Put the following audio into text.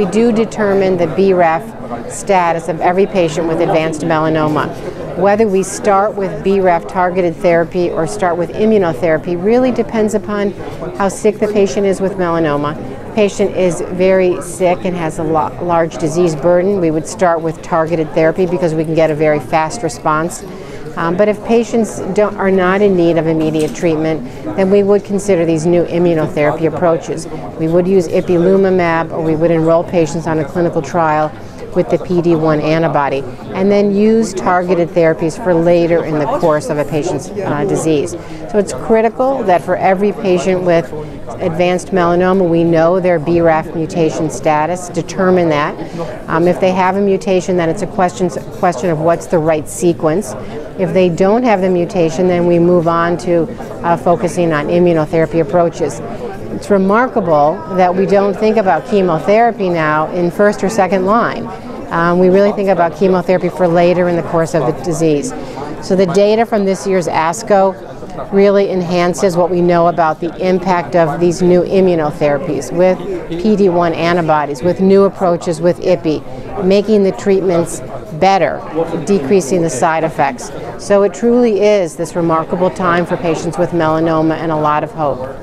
we do determine the BRAF status of every patient with advanced melanoma. Whether we start with BRAF targeted therapy or start with immunotherapy really depends upon how sick the patient is with melanoma. The patient is very sick and has a large disease burden. We would start with targeted therapy because we can get a very fast response. But if patients are not in need of immediate treatment, then we would consider these new immunotherapy approaches. We would use ipilimumab, or we would enroll patients on a clinical trial with the PD-1 antibody, and then use targeted therapies for later in the course of a patient's disease. So it's critical that for every patient with advanced melanoma, we know their BRAF mutation status, determine that. If they have a mutation, then it's a question of what's the right sequence. If they don't have the mutation, then we move on to focusing on immunotherapy approaches. It's remarkable that we don't think about chemotherapy now in first or second line. We really think about chemotherapy for later in the course of the disease. So the data from this year's ASCO really enhances what we know about the impact of these new immunotherapies with PD-1 antibodies, with new approaches with IPI, making the treatments better, decreasing the side effects. So it truly is this remarkable time for patients with melanoma and a lot of hope.